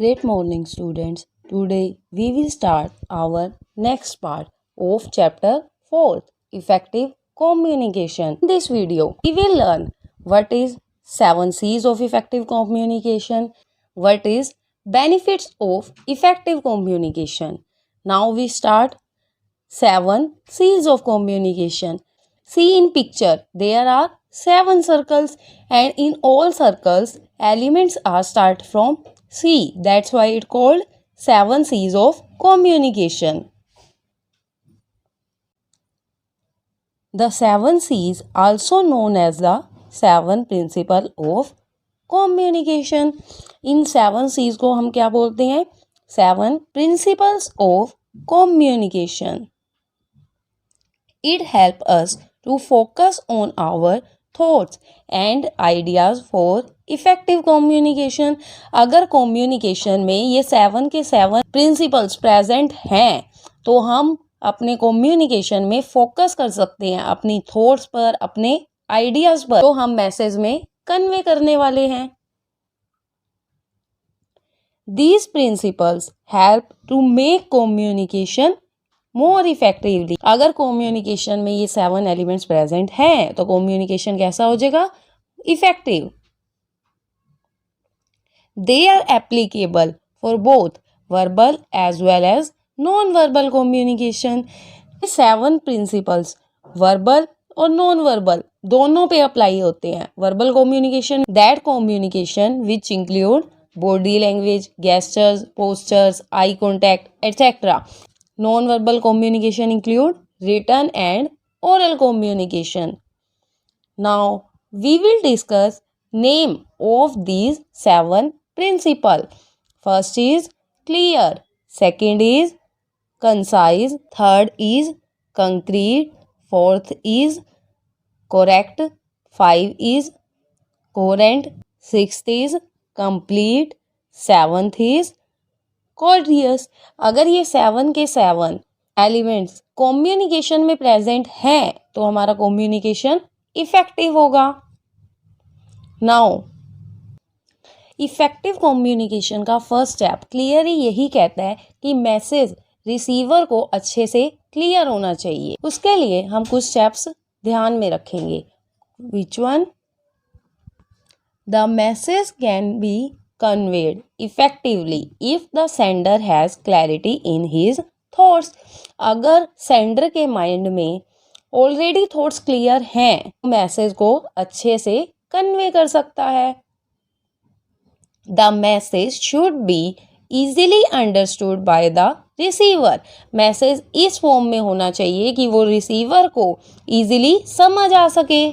Great morning, students. Today we will start our next part of chapter 4, Effective Communication. In this video, we will learn what is 7 C's of effective communication, what is benefits of effective communication. Now we start 7 C's of communication. See in picture, there are 7 circles and in all circles, elements are start from C. That's why it called 7 C's of communication. The 7 C's also known as the 7 principle of communication. In 7 C's को हम क्या बोलते हैं? 7 principles of communication. It helps us to focus on our thoughts and ideas for effective communication. अगर communication में ये 7 के 7 principles present हैं तो हम अपने communication में focus कर सकते हैं अपनी thoughts पर, अपने ideas पर, तो हम message में convey करने वाले हैं. These principles help to make communication more effectively. अगर कम्युनिकेशन में ये 7 एलिमेंट्स प्रेजेंट हैं तो कम्युनिकेशन कैसा हो जाएगा? Effective. They are applicable for both verbal as well as non verbal communication. 7 principles verbal और नॉन वर्बल दोनों पे अप्लाई होते हैं. Verbal communication, that communication which include body language, gestures, postures, eye contact etcetera. Non-verbal communication include written and oral communication. Now, we will discuss name of these 7 principles. First is clear, second is concise, third is concrete, fourth is correct, 5 is coherent, sixth is complete, seventh is कोर्डियस. अगर ये 7 के 7 elements communication में present हैं तो हमारा communication effective होगा. Now effective communication का first step clearly यही कहता है कि मैसेज रिसीवर को अच्छे से क्लियर होना चाहिए. उसके लिए हम कुछ स्टेप्स ध्यान में रखेंगे. Which one? The message can be conveyed effectively if the sender has clarity in his thoughts. अगर सेंडर के माइंड में ऑलरेडी थॉट्स क्लियर हैं मैसेज को अच्छे से कन्वे कर सकता है. The message should be easily understood by the receiver. Message इस फॉर्म में होना चाहिए कि वो रिसीवर को इजीली समझ आ सके.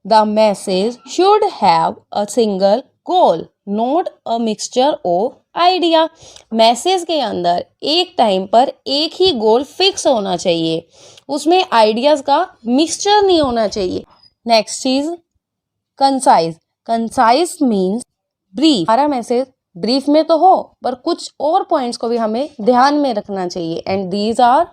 The message should have a single goal, not a mixture of idea. Message के अंदर एक टाइम पर एक ही गोल फिक्स होना चाहिए, उसमें आइडियाज का मिक्सचर नहीं होना चाहिए. नेक्स्ट चीज कंसाइज. Concise means brief. हमारा मैसेज ब्रीफ में तो हो पर कुछ और पॉइंट्स को भी हमें ध्यान में रखना चाहिए. And these are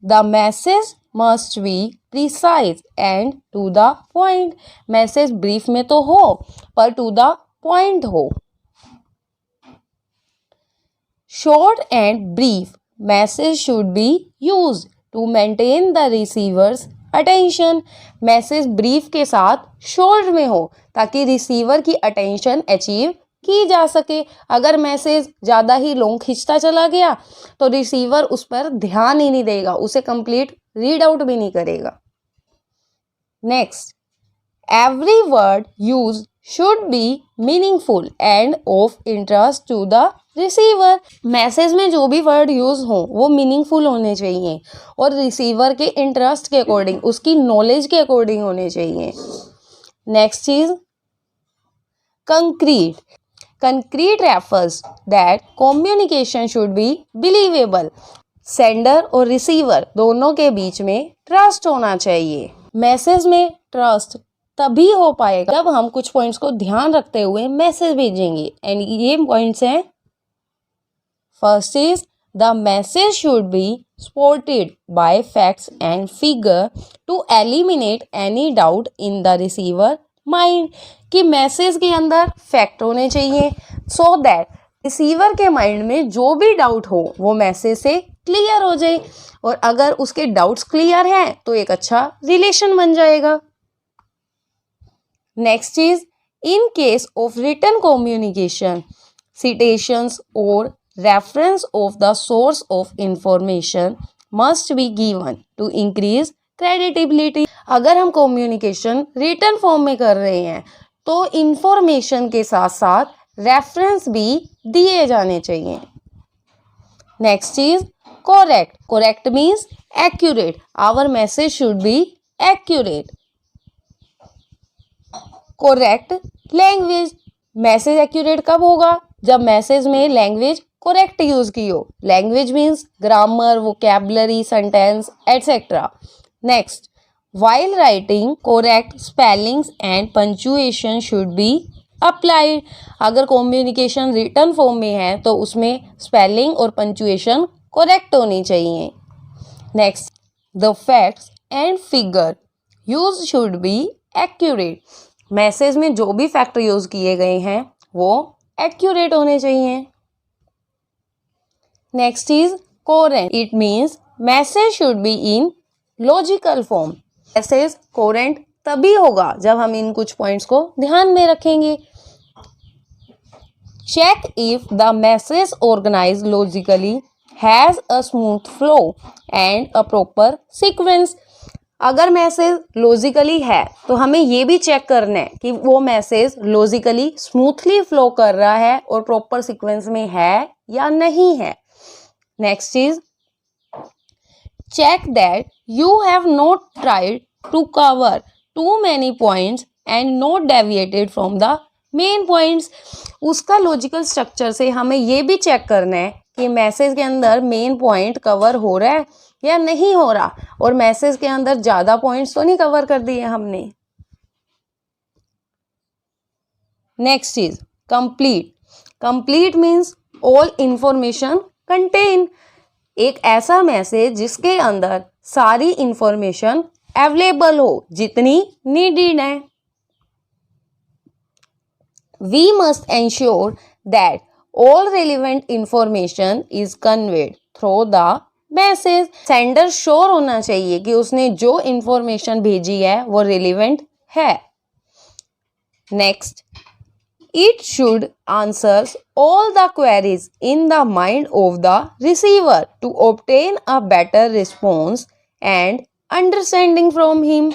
the message must be precise and to the point. Message brief में तो हो पर टू द पॉइंट हो. Short and brief message should be used to maintain the receiver's attention. Message brief के साथ short में हो ताकि रिसीवर की अटेंशन अचीव की जा सके. अगर मैसेज ज़्यादा ही लॉन्ग खींचता चला गया तो रिसीवर उस पर ध्यान ही नहीं देगा, उसे कंप्लीट रीड आउट भी नहीं करेगा. Next, every word use should be meaningful and of interest to the receiver. Message में जो भी वर्ड यूज हो वो मीनिंगफुल होने चाहिए और रिसीवर के इंटरेस्ट के अकॉर्डिंग, उसकी नॉलेज के अकॉर्डिंग होने चाहिए. नेक्स्ट चीज concrete. Concrete refers that communication should be believable. Sender और रिसीवर दोनों के बीच में ट्रस्ट होना चाहिए. मैसेज में ट्रस्ट तभी हो पाएगा जब हम कुछ पॉइंट्स को ध्यान रखते हुए मैसेज भेजेंगे. एंड ये पॉइंट्स हैं. First is the message should B supported by facts and figure to eliminate any doubt in the receiver mind, कि मैसेज के अंदर फैक्ट होने चाहिए सो दैट रिसीवर के माइंड में जो भी डाउट हो वो मैसेज से क्लियर हो जाए, और अगर उसके डाउट्स क्लियर हैं तो एक अच्छा रिलेशन बन जाएगा। Next is in case of written communication, citations or reference of the source of information must be given to increase credibility। अगर हम कम्युनिकेशन रिटन फॉर्म में कर रहे हैं तो इंफॉर्मेशन के साथ साथ रेफरेंस भी दिए जाने चाहिए। Next is correct. Correct means accurate. Our message should be accurate. Correct language. Message accurate कब होगा? जब मैसेज में लैंग्वेज करेक्ट यूज की हो। Language means grammar, vocabulary, sentence etcetera. Next, while writing correct spellings and punctuation should be applied। अगर communication written form में है तो उसमें स्पेलिंग और पंचुएशन करेक्ट होनी चाहिए। Next, the facts and figure use should be accurate. Message में जो भी फैक्ट यूज किए गए हैं वो एक्यूरेट होने चाहिए। Next is coherent. It means message should be in logical form. Message coherent तभी होगा जब हम इन कुछ पॉइंट्स को ध्यान में रखेंगे। Check if the message organized logically has a smooth flow and a proper sequence. अगर मैसेज लॉजिकली है तो हमें ये भी चेक करना है कि वो मैसेज लॉजिकली स्मूथली फ्लो कर रहा है और प्रॉपर सीक्वेंस में है या नहीं है। Next is check that you have not tried to cover too many points and not deviated from the main points। उसका लॉजिकल स्ट्रक्चर से हमें ये भी चेक करना है कि मैसेज के अंदर मेन पॉइंट कवर हो रहा है या नहीं हो रहा, और मैसेज के अंदर ज़्यादा पॉइंट्स तो नहीं कवर कर दिए हमने। Next is complete. Complete means all information contain. एक ऐसा मैसेज जिसके अंदर सारी इंफॉर्मेशन अवेलेबल हो जितनी नीडेड है। We must ensure that all relevant information is conveyed through the message. Sender sure होना चाहिए कि उसने जो इंफॉर्मेशन भेजी है वो रिलेवेंट है। Next, it should answers all the queries in the mind of the receiver to obtain a better response and understanding from him।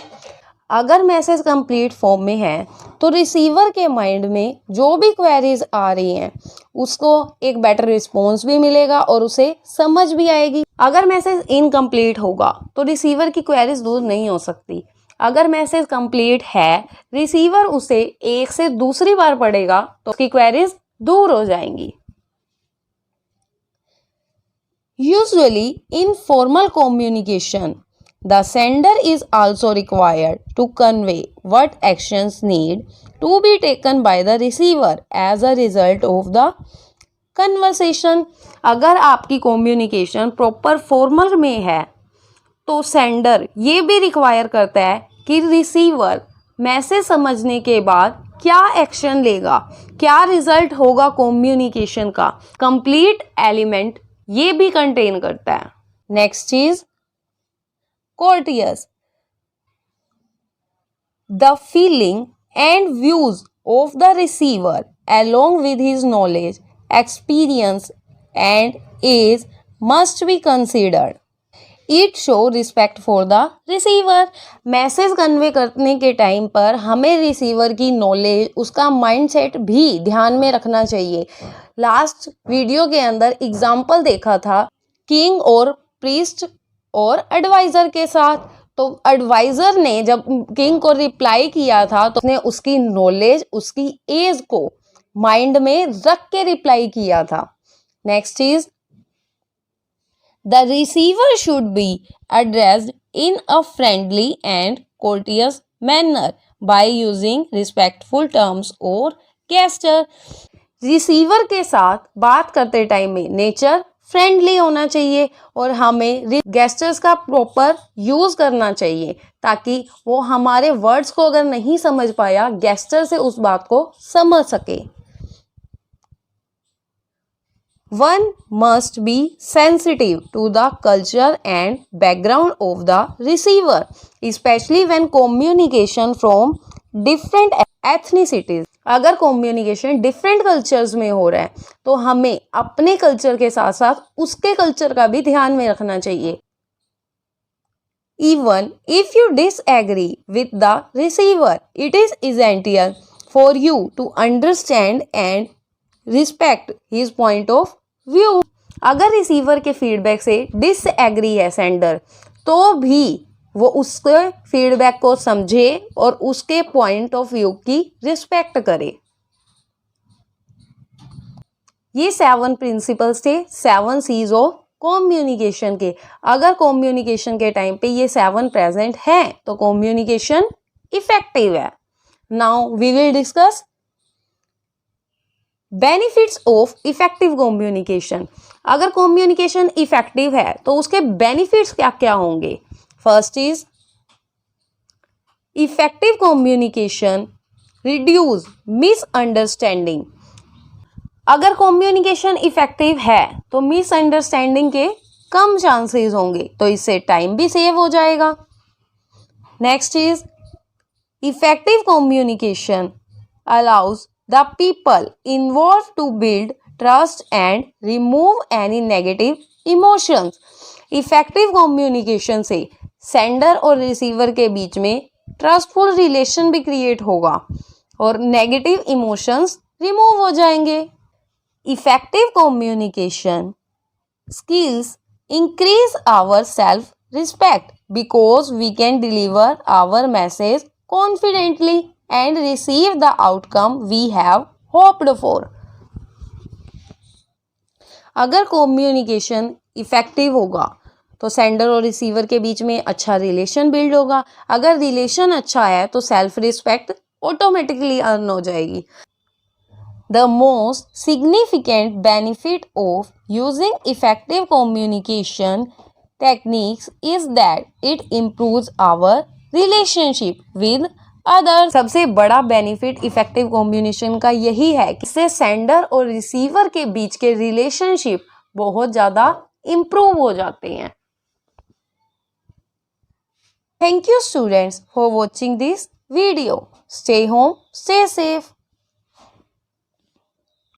अगर मैसेज कंप्लीट फॉर्म में है तो रिसीवर के माइंड में जो भी क्वेरीज आ रही हैं उसको एक बेटर रिस्पॉन्स भी मिलेगा और उसे समझ भी आएगी। अगर मैसेज इनकम्प्लीट होगा तो रिसीवर की क्वेरीज दूर नहीं हो सकती। अगर मैसेज कंप्लीट है, रिसीवर उसे एक से दूसरी बार पढ़ेगा तो उसकी क्वेरीज दूर हो जाएंगी। Usually in formal communication the sender is also required to convey what actions need to be taken by the receiver as a result of the conversation. अगर आपकी कम्युनिकेशन प्रॉपर फॉर्मल में है तो सेंडर ये भी रिक्वायर करता है कि रिसीवर मैसेज समझने के बाद क्या एक्शन लेगा, क्या रिजल्ट होगा कम्युनिकेशन का, कंप्लीट एलिमेंट ये भी कंटेन करता है। Next is courteous. The feeling and views of the receiver along with his knowledge, experience and age must be considered। It show respect for the receiver। Message convey करने के time पर हमें receiver की knowledge, उसका mindset भी ध्यान में रखना चाहिए। लास्ट वीडियो के अंदर एग्जाम्पल देखा था किंग और प्रीस्ट और एडवाइजर के साथ। तो एडवाइजर ने जब किंग को रिप्लाई किया था तो उसने उसकी नॉलेज, उसकी एज को माइंड में रख के रिप्लाई किया था। Next is the receiver should be addressed in a friendly and courteous manner by using respectful terms और गेस्चर। रिसीवर के साथ बात करते टाइम में नेचर फ्रेंडली होना चाहिए और हमें गेस्चर्स का प्रॉपर यूज करना चाहिए ताकि वो हमारे वर्ड्स को अगर नहीं समझ पाया गेस्चर से उस बात को समझ सके। One must be sensitive to the culture and background of the receiver, especially when communication from different ethnicities. अगर कम्युनिकेशन डिफरेंट कल्चर्स में हो रहा है तो हमें अपने कल्चर के साथ साथ उसके कल्चर का भी ध्यान में रखना चाहिए। Even if you disagree with the receiver, it is essential for you to understand and respect his point of view. अगर रिसीवर के फीडबैक से डिसएग्री है सेंडर तो भी वो उसके फीडबैक को समझे और उसके पॉइंट ऑफ व्यू की रिस्पेक्ट करे। ये 7 प्रिंसिपल्स थे 7 सीज ऑफ कम्युनिकेशन के। अगर कम्युनिकेशन के टाइम पे ये 7 प्रेजेंट है तो कम्युनिकेशन इफेक्टिव है। Now we will discuss benefits of effective communication. अगर कम्युनिकेशन इफेक्टिव है तो उसके बेनिफिट्स क्या क्या होंगे। First is effective communication reduce misunderstanding. अगर कम्युनिकेशन इफेक्टिव है तो मिसअंडरस्टैंडिंग के कम चांसेस होंगे तो इससे टाइम भी सेव हो जाएगा। Next is effective communication allows the people involved to build trust and remove any negative emotions. Effective communication से सेंडर और रिसीवर के बीच में ट्रस्टफुल रिलेशन भी क्रिएट होगा और नेगेटिव इमोशंस रिमूव हो जाएंगे। Effective communication skills increase our self-respect because we can deliver our message confidently and receive the outcome we have hoped for. अगर कम्युनिकेशन इफेक्टिव होगा तो सेंडर और रिसीवर के बीच में अच्छा रिलेशन बिल्ड होगा। अगर रिलेशन अच्छा है तो सेल्फ रिस्पेक्ट ऑटोमेटिकली अर्न हो जाएगी। The most significant benefit of using effective communication techniques is that it improves our relationship with other. सबसे बड़ा बेनिफिट इफेक्टिव कम्युनिकेशन का यही है कि इससे सेंडर और रिसीवर के बीच के रिलेशनशिप बहुत ज़्यादा इम्प्रूव हो जाते हैं। Thank you students for watching this video. Stay home, stay safe.